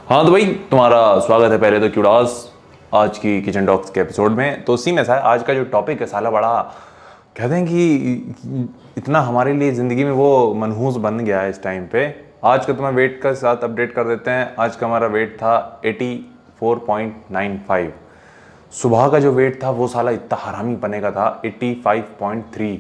हाँ तो भाई तुम्हारा स्वागत है पहले तो क्यूडास आज की किचन टॉक्स के एपिसोड में। तो सीन ऐसा है, आज का जो टॉपिक है साला बड़ा कहते हैं कि इतना हमारे लिए ज़िंदगी में वो मनहूस बन गया है इस टाइम पे। आज का तुम्हें वेट का साथ अपडेट कर देते हैं। आज का हमारा वेट था 84.95। सुबह का जो वेट था वो साला इतना हरामी पने का था 85.3।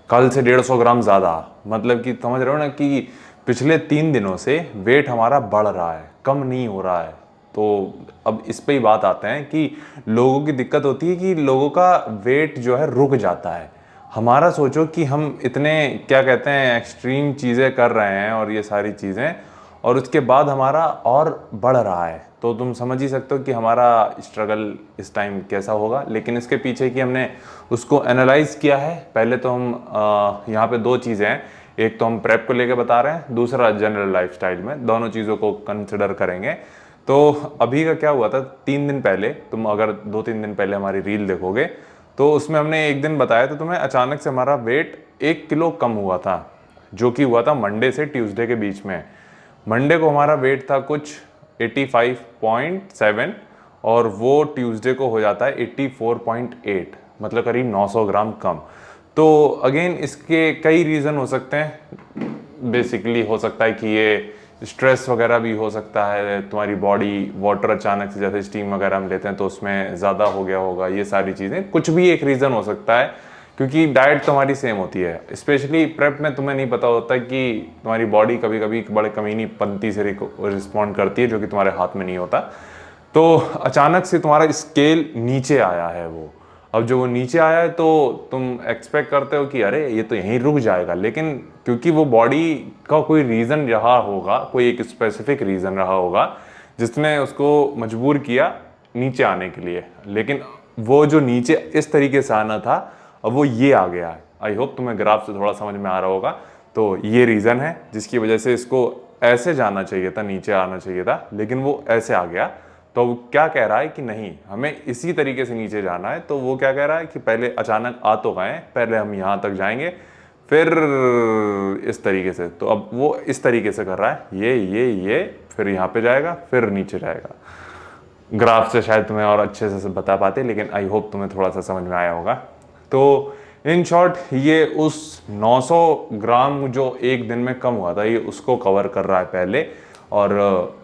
कल से 150 ग्राम ज़्यादा। मतलब कि समझ रहे हो ना कि पिछले 3 दिनों से वेट हमारा बढ़ रहा है, कम नहीं हो रहा है। तो अब इस पे ही बात आते हैं कि लोगों की दिक्कत होती है कि लोगों का वेट जो है रुक जाता है। हमारा सोचो कि हम इतने क्या कहते हैं एक्सट्रीम चीज़ें कर रहे हैं और ये सारी चीज़ें, और उसके बाद हमारा और बढ़ रहा है। तो तुम समझ ही सकते हो कि हमारा स्ट्रगल इस टाइम कैसा होगा। लेकिन इसके पीछे कि हमने उसको एनालाइज किया है। पहले तो हम यहाँ पे दो चीज़ें हैं, एक तो हम प्रेप को लेके बता रहे हैं, दूसरा जनरल लाइफस्टाइल में, दोनों चीज़ों को कंसिडर करेंगे। तो अभी का क्या हुआ था, 3 दिन पहले, तुम अगर 2-3 दिन पहले हमारी रील देखोगे तो उसमें हमने एक दिन बताया था तुम्हें, अचानक से हमारा वेट 1 किलो कम हुआ था, जो कि हुआ था मंडे से ट्यूसडे के बीच में। मंडे को हमारा वेट था कुछ 85.7 और वो ट्यूसडे को हो जाता है 84.8, मतलब करीब 900 ग्राम कम। तो अगेन इसके कई रीज़न हो सकते हैं। बेसिकली हो सकता है कि ये स्ट्रेस वगैरह भी हो सकता है, तुम्हारी बॉडी वाटर अचानक से जैसे स्टीम वगैरह हम लेते हैं तो उसमें ज़्यादा हो गया होगा, ये सारी चीज़ें, कुछ भी एक रीज़न हो सकता है। क्योंकि डाइट तो हमारी सेम होती है, स्पेशली प्रेप में तुम्हें नहीं पता होता कि तुम्हारी बॉडी कभी कभी बड़े कमीनी पंती से रिस्पॉन्ड करती है, जो कि तुम्हारे हाथ में नहीं होता। तो अचानक से तुम्हारा स्केल नीचे आया है वो। अब जो वो नीचे आया है तो तुम एक्सपेक्ट करते हो कि अरे ये तो यहीं रुक जाएगा, लेकिन क्योंकि वो बॉडी का कोई रीज़न रहा होगा, कोई एक स्पेसिफिक रीज़न रहा होगा जिसने उसको मजबूर किया नीचे आने के लिए। लेकिन वो जो नीचे इस तरीके से आना था, अब वो ये आ गया है। आई होप तुम्हें ग्राफ से थोड़ा समझ में आ रहा होगा। तो ये रीज़न है जिसकी वजह से इसको ऐसे जाना चाहिए था, नीचे आना चाहिए था, लेकिन वो ऐसे आ गया। तो वो क्या कह रहा है कि नहीं, हमें इसी तरीके से नीचे जाना है। तो वो क्या कह रहा है कि पहले अचानक आ तो गए, पहले हम यहाँ तक जाएंगे, फिर इस तरीके से। तो अब वो इस तरीके से कर रहा है, ये फिर यहाँ पे जाएगा, फिर नीचे जाएगा। ग्राफ से शायद तुम्हें और अच्छे से बता पाते, लेकिन आई होप तुम्हें थोड़ा सा समझ में आया होगा। तो इन शॉर्ट ये उस 900 ग्राम जो एक दिन में कम हुआ था, ये उसको कवर कर रहा है पहले। और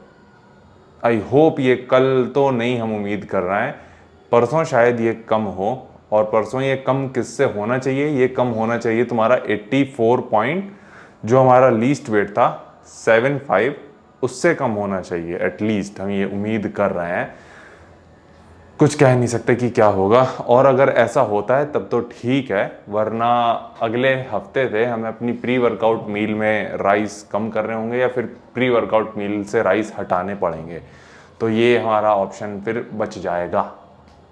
आई होप ये कल तो नहीं, हम उम्मीद कर रहे हैं परसों शायद ये कम हो। और परसों ये कम किससे होना चाहिए, ये कम होना चाहिए तुम्हारा 84 पॉइंट, जो हमारा लीस्ट वेट था 75, उससे कम होना चाहिए एटलीस्ट। हम ये उम्मीद कर रहे हैं, कुछ कह नहीं सकते कि क्या होगा। और अगर ऐसा होता है तब तो ठीक है, वरना अगले हफ्ते से हमें अपनी प्री वर्कआउट मील में राइस कम करने होंगे, या फिर प्री वर्कआउट मील से राइस हटाने पड़ेंगे। तो ये हमारा ऑप्शन फिर बच जाएगा,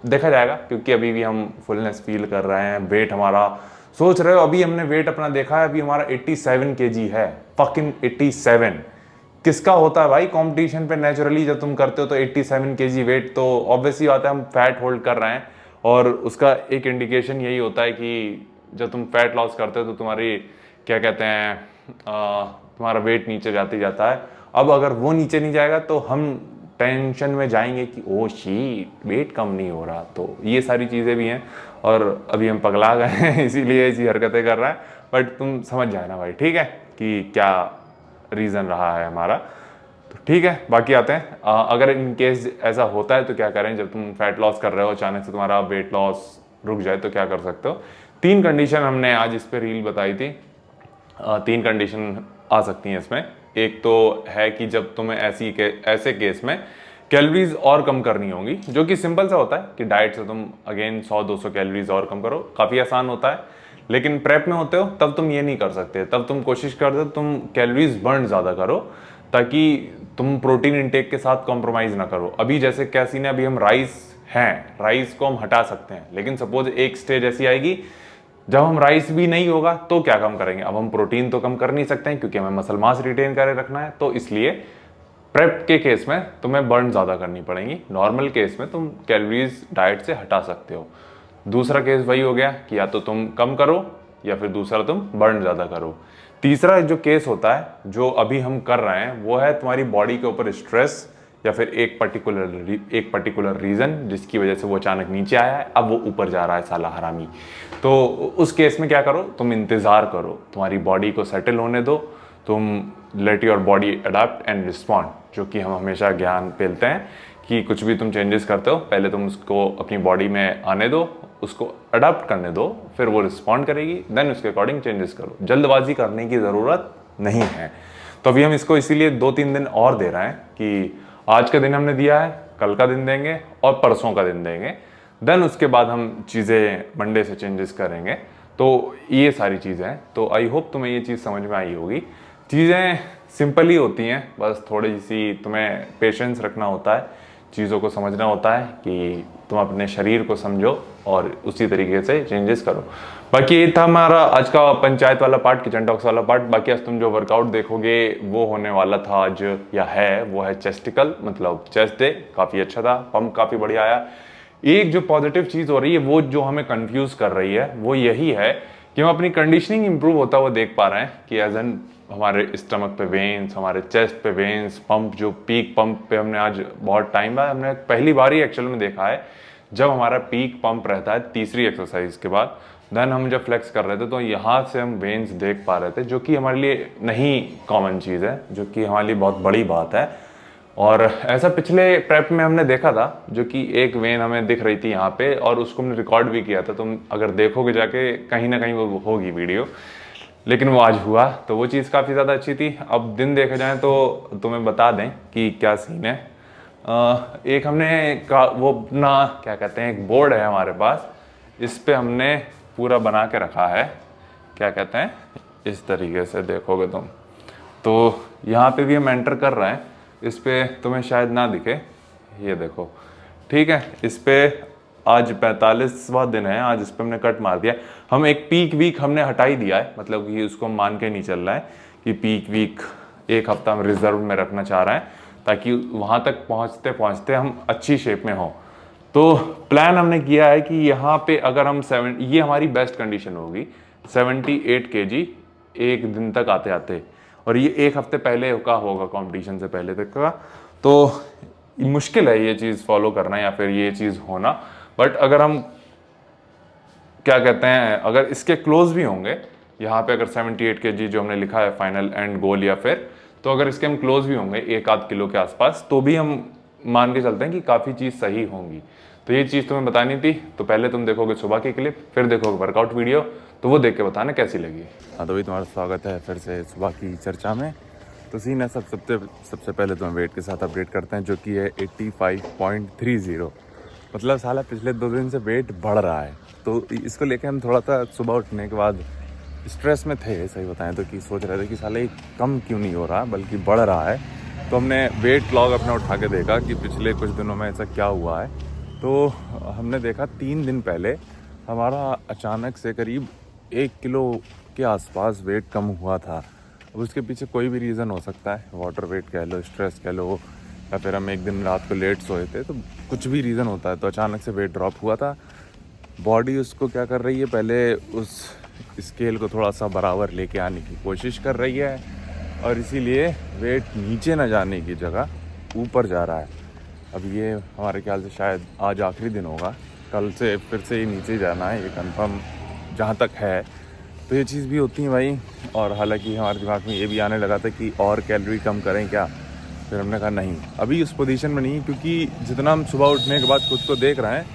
देखा जाएगा। क्योंकि अभी भी हम फुलनेस फील कर रहे हैं। वेट हमारा, सोच रहे हो, अभी हमने वेट अपना देखा है, अभी हमारा 87 kg है। फकिंग 87 किसका होता है भाई कंपटीशन पे? नेचुरली जब तुम करते हो तो 87 kg वेट, तो ऑब्वियसली बात है हम फैट होल्ड कर रहे हैं। और उसका एक इंडिकेशन यही होता है कि जब तुम फैट लॉस करते हो तो तुम्हारी क्या कहते हैं तुम्हारा वेट नीचे जाते जाता है। अब अगर वो नीचे नहीं जाएगा तो हम टेंशन में जाएंगे कि ओ शी वेट कम नहीं हो रहा। तो ये सारी चीज़ें भी हैं, और अभी हम पगला गए हैं इसीलिए ऐसी हरकतें कर रहे हैं। बट तुम समझ जाए ना भाई, ठीक है, कि क्या रीज़न रहा है हमारा। तो ठीक है, बाकी आते हैं अगर इन केस ऐसा होता है तो क्या करें। जब तुम फैट लॉस कर रहे हो, अचानक से तुम्हारा वेट लॉस रुक जाए तो क्या कर सकते हो। 3 कंडीशन हमने आज इस पर रील बताई थी। 3 कंडीशन आ सकती हैं इसमें। एक तो है कि जब तुम्हें ऐसे केस में कैलोरीज और कम करनी होगी, जो कि सिंपल सा होता है कि डाइट से तुम अगेन 100-200 कैलोरीज और कम करो, काफ़ी आसान होता है। लेकिन प्रेप में होते हो तब तुम ये नहीं कर सकते, तब तुम कोशिश करते हो तुम कैलोरीज बर्न ज़्यादा करो, ताकि तुम प्रोटीन इंटेक के साथ कॉम्प्रोमाइज़ ना करो। अभी जैसे क्या सीन है, अभी हम राइस को हम हटा सकते हैं, लेकिन सपोज एक स्टेज ऐसी आएगी जब हम राइस भी नहीं होगा तो क्या कम करेंगे। अब हम प्रोटीन तो कम कर नहीं सकते हैं क्योंकि हमें मसल मास रिटेन करे रखना है। तो इसलिए प्रेप के केस में तुम्हें बर्न ज़्यादा करनी पड़ेगी, नॉर्मल केस में तुम कैलोरीज डाइट से हटा सकते हो। दूसरा केस वही हो गया कि या तो तुम कम करो या फिर दूसरा तुम बर्न ज़्यादा करो। तीसरा जो केस होता है जो अभी हम कर रहे हैं वो है तुम्हारी बॉडी के ऊपर स्ट्रेस या फिर एक पर्टिकुलर रीज़न जिसकी वजह से वो अचानक नीचे आया है, अब वो ऊपर जा रहा है साला हरामी। तो उस केस में क्या करो, तुम इंतज़ार करो, तुम्हारी बॉडी को सेटल होने दो, तुम let your body adapt and respond, जो कि हम हमेशा ज्ञान पेलते हैं कि कुछ भी तुम चेंजेस करते हो पहले तुम उसको अपनी बॉडी में आने दो, उसको अडाप्ट करने दो, फिर वो रिस्पॉन्ड करेगी, देन उसके अकॉर्डिंग चेंजेस करो। जल्दबाजी करने की ज़रूरत नहीं है। तो अभी हम इसको इसीलिए 2-3 दिन और दे रहे हैं कि आज का दिन हमने दिया है, कल का दिन देंगे और परसों का दिन देंगे, देन उसके बाद हम चीज़ें मंडे से चेंजेस करेंगे। तो ये सारी चीज़ें हैं। तो आई होप तुम्हें ये चीज़ समझ में आई होगी। चीज़ें सिंपल ही होती हैं, बस थोड़ी सी तुम्हें पेशेंस रखना होता है, चीज़ों को समझना होता है कि तुम अपने शरीर को समझो और उसी तरीके से चेंजेस करो। बाकी ये था हमारा आज का पंचायत वाला पार्ट, किचन टॉक्स वाला पार्ट। बाकी आज तुम जो वर्कआउट देखोगे वो होने वाला था आज, या है, वो है चेस्टिकल, मतलब चेस्ट डे। काफ़ी अच्छा था, पंप काफ़ी बढ़िया आया। एक जो पॉजिटिव चीज़ हो रही है, वो जो हमें कंफ्यूज कर रही है, वो यही है कि हम अपनी कंडीशनिंग इंप्रूव होता हुआ देख पा रहे हैं कि एज एन हमारे स्टमक पे वेन्स, हमारे चेस्ट पे वेन्स, पंप जो पीक पंप पे हमने आज बहुत टाइम बाद हमने पहली बार ही एक्चुअल में देखा है, जब हमारा पीक पंप रहता है तीसरी एक्सरसाइज के बाद, देन हम जब फ्लेक्स कर रहे थे तो यहाँ से हम वेन्स देख पा रहे थे, जो कि हमारे लिए नहीं कॉमन चीज़ है, जो कि हमारे लिए बहुत बड़ी बात है। और ऐसा पिछले प्रेप में हमने देखा था, जो कि एक वेन हमें दिख रही थी यहाँ पे, और उसको हमने रिकॉर्ड भी किया था। तुम अगर देखोगे जाके कहीं ना कहीं वो होगी वीडियो, लेकिन वो आज हुआ, तो वो चीज़ काफ़ी ज़्यादा अच्छी थी। अब दिन देखे जाएँ तो तुम्हें बता दें कि क्या सीन है। एक हमने वो अपना क्या कहते हैं, एक बोर्ड है हमारे पास, इस पे हमने पूरा बना के रखा है, क्या कहते हैं, इस तरीके से देखोगे तुम तो यहाँ पे भी हम एंटर कर रहे हैं। इस पे तुम्हें शायद ना दिखे, ये देखो, ठीक है। इस पे आज 45वां दिन है, आज इस पे हमने कट मार दिया। हम एक पीक वीक हमने हटा ही दिया है, मतलब कि उसको मान के नहीं चल रहा है कि पीक वीक एक हफ्ता हम रिजर्व में रखना चाह रहे हैं, ताकि वहाँ तक पहुँचते पहुँचते हम अच्छी शेप में हों। तो प्लान हमने किया है कि यहाँ पे अगर हम ये हमारी बेस्ट कंडीशन होगी, 78 kg एक दिन तक आते आते, और ये एक हफ्ते पहले का होगा, कंपटीशन से पहले तक का। तो मुश्किल है ये चीज़ फॉलो करना या फिर ये चीज़ होना, बट अगर हम क्या कहते हैं, अगर इसके क्लोज भी होंगे, यहाँ पे अगर 78 kg जो हमने लिखा है फाइनल एंड गोल, या फिर तो अगर इसके हम क्लोज भी होंगे 1-8 किलो के आसपास, तो भी हम मान के चलते हैं कि काफ़ी चीज़ सही होंगी। तो ये चीज़ तुम्हें बतानी थी। तो पहले तुम देखोगे सुबह की क्लिप, फिर देखोगे वर्कआउट वीडियो, तो वो देख के बताना कैसी लगी। हाँ, तो भी तुम्हारा स्वागत है फिर से सुबह की चर्चा में। तो सीन है, सबसे पहले तो हम वेट के साथ अपडेट करते हैं, जो कि है 85.30। मतलब साला पिछले 2 दिन से वेट बढ़ रहा है। तो इसको लेके हम थोड़ा सा सुबह उठने के बाद स्ट्रेस में थे, सही बताएं तो, कि सोच रहे थे कि साला ये कम क्यों नहीं हो रहा बल्कि बढ़ रहा है। तो हमने वेट लॉग अपना उठा के देखा कि पिछले कुछ दिनों में ऐसा क्या हुआ है। तो हमने देखा 3 दिन पहले हमारा अचानक से करीब 1 किलो के आसपास वेट कम हुआ था। अब उसके पीछे कोई भी रीज़न हो सकता है, वाटर वेट कह लो, स्ट्रेस कह लो, या फिर हम एक दिन रात को लेट सोए थे, तो कुछ भी रीज़न होता है। तो अचानक से वेट ड्रॉप हुआ था। बॉडी उसको क्या कर रही है, पहले उस स्केल को थोड़ा सा बराबर लेके आने की कोशिश कर रही है, और इसीलिए वेट नीचे ना जाने की जगह ऊपर जा रहा है। अब ये हमारे ख्याल से शायद आज आखिरी दिन होगा, कल से फिर से ही नीचे जाना है, ये कंफर्म जहाँ तक है। तो ये चीज़ भी होती है भाई। और हालांकि हमारे दिमाग में ये भी आने लगा था कि और कैलोरी कम करें क्या, फिर हमने कहा नहीं, अभी उस पोजीशन में नहीं, क्योंकि जितना हम सुबह उठने के बाद खुद को देख रहे हैं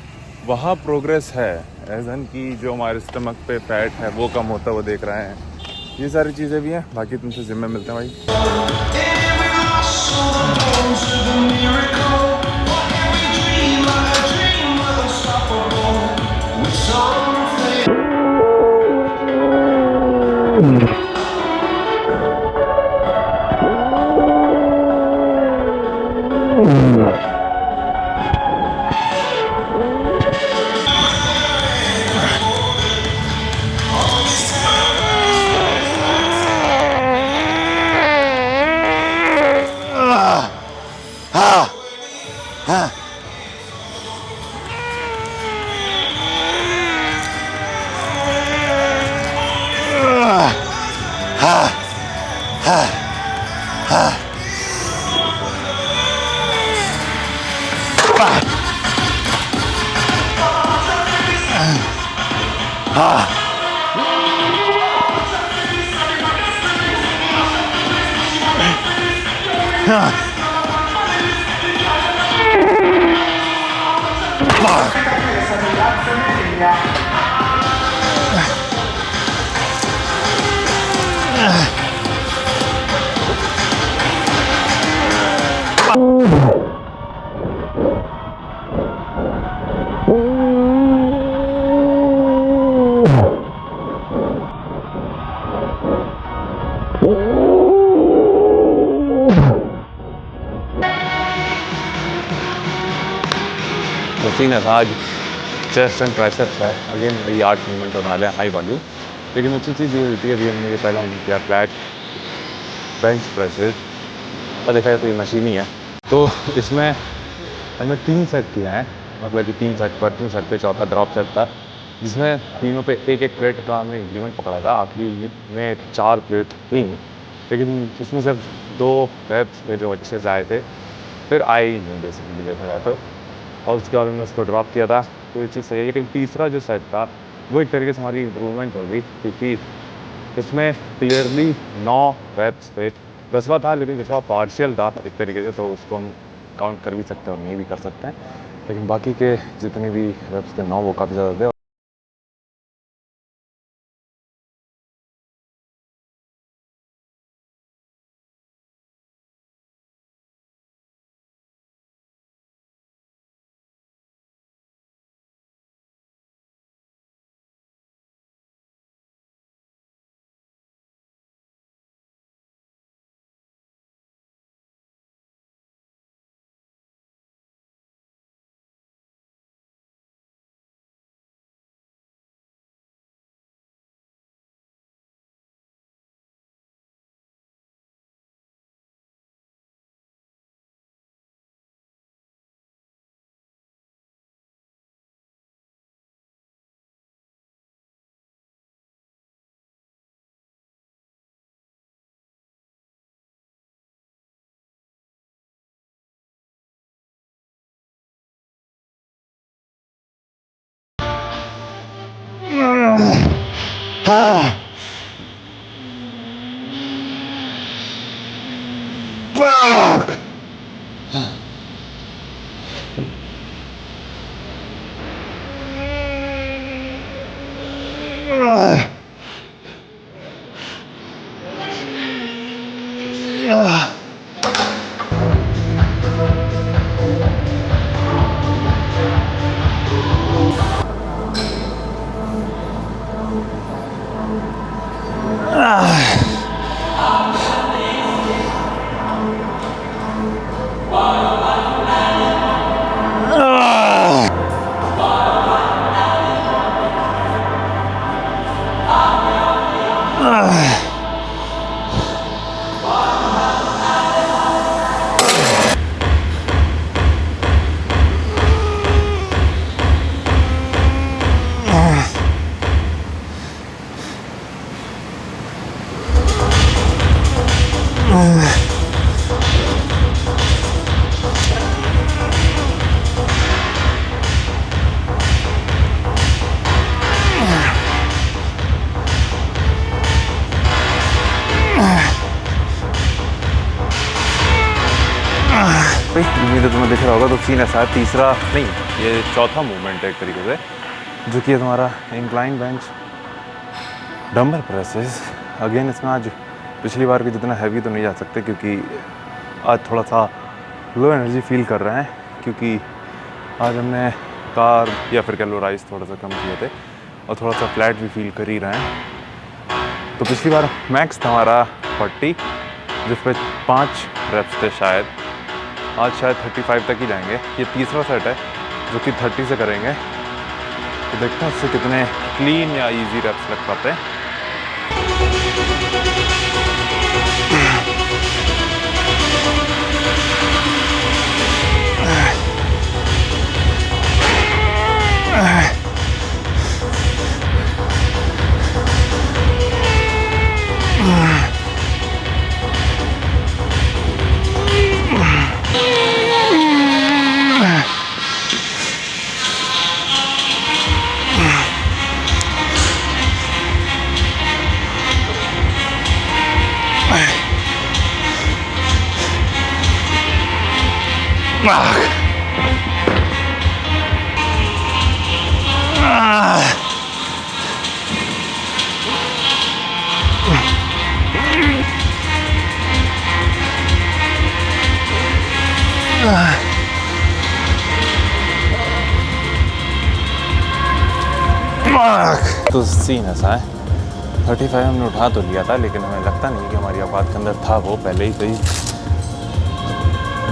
वहाँ प्रोग्रेस है, एज एन कि जो हमारे स्टमक पे फैट है वो कम होता हुआ देख रहे हैं। ये सारी चीज़ें भी हैं। बाकी तुमसे जिम में मिलते हैं भाई। सीन है था आज चेस्ट एंड ट्राइसेप्स है। अगेन वही 8 मूवमेंट होने वाले हैं हाई वॉल्यूम। लेकिन अच्छी चीज़ ये होती है, अभी हमने ये पहला किया फ्लैट बेंच प्रेसेस और देखा जाए तो ये मशीन ही है। तो इसमें हमने 3 सेट किया है, मतलब 3 सेट पर 3 सेट पे चौथा ड्रॉप सेट था, जिसमें तीनों पे एक एक प्लेट का हमने इंक्रीमेंट पकड़ा था। आखिरी में 4 प्लेट थी, लेकिन उसमें सिर्फ 2 रेप्स में जो अच्छे से आए थे, फिर आए ही नहीं बेसिकली देखा जाए तो। और उसके बाद हमने उसको ड्रॉप किया था, तो ये चीज़ सही है। लेकिन तीसरा जो सेट था वो एक तरीके से हमारी इम्प्रूवमेंट हो गई, क्योंकि इसमें क्लियरली 9 रेप्स पे 10वां था, लेकिन 10वां पार्शियल था एक तरीके से, तो उसको हम काउंट कर भी सकते हैं और नहीं भी कर सकते हैं। लेकिन बाकी के जितने भी रेप्स थे 9 वो काफ़ी ज़्यादा थे। उम्मीद है तुम्हें दिख रहा होगा। तो सीन ऐसा है, तीसरा नहीं, ये चौथा मूवमेंट है एक तरीके से, जो कि है तुम्हारा incline bench dumbbell presses. Again इसमें आज पिछली बार की जितना हैवी तो नहीं जा सकते, क्योंकि आज थोड़ा सा लो एनर्जी फील कर रहे हैं, क्योंकि आज हमने कार या फिर कैलोराइज थोड़ा सा कम किए थे और थोड़ा सा फ्लैट भी फील कर ही रहे हैं। तो पिछली बार मैक्स था हमारा 40, जिस पे 5 रेप्स थे शायद। आज शायद 35 तक ही जाएंगे। ये तीसरा सेट है जो कि 30 से करेंगे, तो देखते हैं उससे कितने क्लीन या इजी रेप्स लग पाते हैं। तो सीन ऐसा है, 35 हमने उठा तो लिया था, लेकिन हमें लगता नहीं कि हमारी औकात के अंदर था वो। पहले ही सही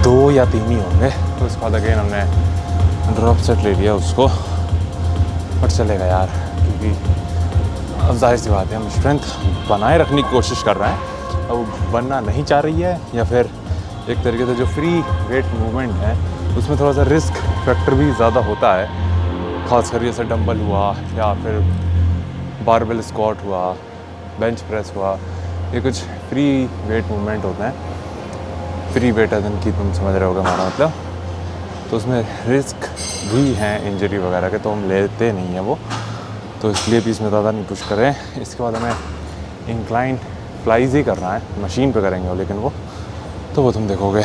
2 या 3 ही होंगे। तो उसके बाद अगेन हमने ड्रॉप सेट ले लिया उसको, बट चलेगा यार, क्योंकि अब जाहिर सी बात है हम स्ट्रेंथ बनाए रखने की कोशिश कर रहे हैं। अब बनना नहीं चाह रही है, या फिर एक तरीके से जो फ्री वेट मूवमेंट है उसमें थोड़ा सा रिस्क फैक्टर भी ज़्यादा होता है, खासकर जैसे डंबल हुआ या फिर बारबेल स्क्वाट हुआ, बेंच प्रेस हुआ, ये कुछ फ्री वेट मूवमेंट होते हैं। फ्री वेट है कि तुम समझ रहे होगा हमारा मतलब। तो उसमें रिस्क भी हैं इंजरी वगैरह के, तो हम लेते नहीं हैं वो, तो इसलिए भी इसमें ज़्यादा नहीं पुश करें। इसके बाद हमें इंक्लाइन फ्लाइज ही करना है, मशीन पे करेंगे वो, लेकिन वो तो वो तुम देखोगे।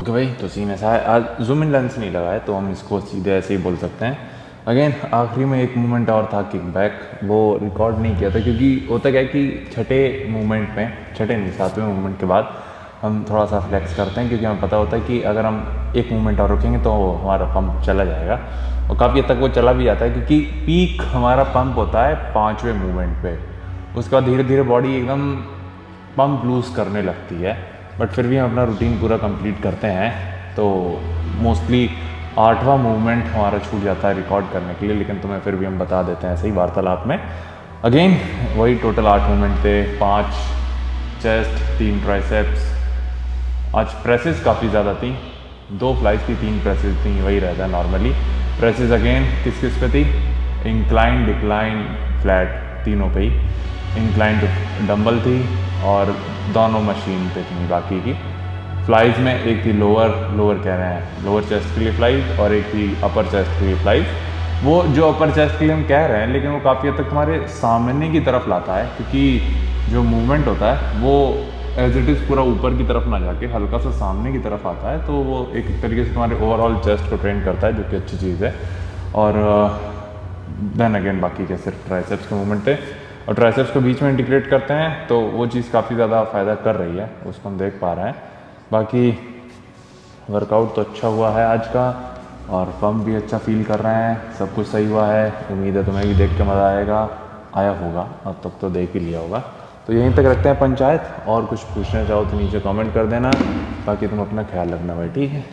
भाई तो सीन ऐसा है, आज जूम इन लेंस नहीं लगा है, तो हम इसको सीधे ऐसे ही बोल सकते हैं। अगेन आखिरी में एक मूवमेंट और था किक बैक, वो रिकॉर्ड नहीं किया था, क्योंकि होता क्या है कि छठे मूवमेंट में, छठे नहीं 7वें मूवमेंट के बाद हम थोड़ा सा फ्लेक्स करते हैं, क्योंकि हमें पता होता है कि अगर हम एक मूवमेंट और रखेंगे तो हमारा पंप चला जाएगा, और काफ़ी हद तक वो चला भी जाता है, क्योंकि पीक हमारा पंप होता है 5वें मूवमेंट पे। उसके बाद धीरे धीरे बॉडी एकदम पंप लूज़ करने लगती है, बट फिर भी हम अपना रूटीन पूरा कंप्लीट करते हैं। तो मोस्टली 8वां मूवमेंट हमारा छूट जाता है रिकॉर्ड करने के लिए, लेकिन तुम्हें फिर भी हम बता देते हैं ऐसे ही वार्तालाप में। अगेन वही टोटल 8 मूवमेंट थे, 5 चेस्ट, 3 ट्राइसेप्स। आज प्रेसेस काफ़ी ज़्यादा थी, 2 फ्लाइज थी, 3 प्रेसेस थी, वही रहता है नॉर्मली। प्रेसेस अगेन किस किस पे थी, इंक्लाइन, डिक्लाइन, फ्लैट, तीनों पे ही। इंक्लाइन डंबल थी और दोनों मशीन पे थी बाकी की। फ्लाइज में एक थी लोअर कह रहे हैं, लोअर चेस्ट के लिए फ्लाइज, और एक थी अपर चेस्ट के लिए फ्लाइज। वो जो अपर चेस्ट के लिए हम कह रहे हैं, लेकिन वो काफ़ी हद तक तुम्हारे सामने की तरफ लाता है, क्योंकि जो मूवमेंट होता है वो एज इट इज़ पूरा ऊपर की तरफ ना जाके हल्का सा सामने की तरफ आता है, तो वो एक तरीके से तुम्हारे ओवरऑल चेस्ट को ट्रेन करता है, जो कि अच्छी चीज़ है। और देन अगेन बाकी के सिर्फ ट्राइसेप्स के मूवमेंट थे, और ट्राइसेप्स को बीच में इंटीग्रेट करते हैं, तो वो चीज़ काफ़ी ज़्यादा फ़ायदा कर रही है, उसको हम देख पा रहे हैं। बाकी वर्कआउट तो अच्छा हुआ है आज का, और पंप भी अच्छा फील कर रहे हैं, सब कुछ सही हुआ है। उम्मीद है तुम्हें भी देख के मज़ा आया होगा, अब तक तो देख ही लिया होगा। तो यहीं तक रखते हैं पंचायत, और कुछ पूछना चाहो तो नीचे कमेंट कर देना। बाकी तुम अपना ख्याल रखना भाई, ठीक है।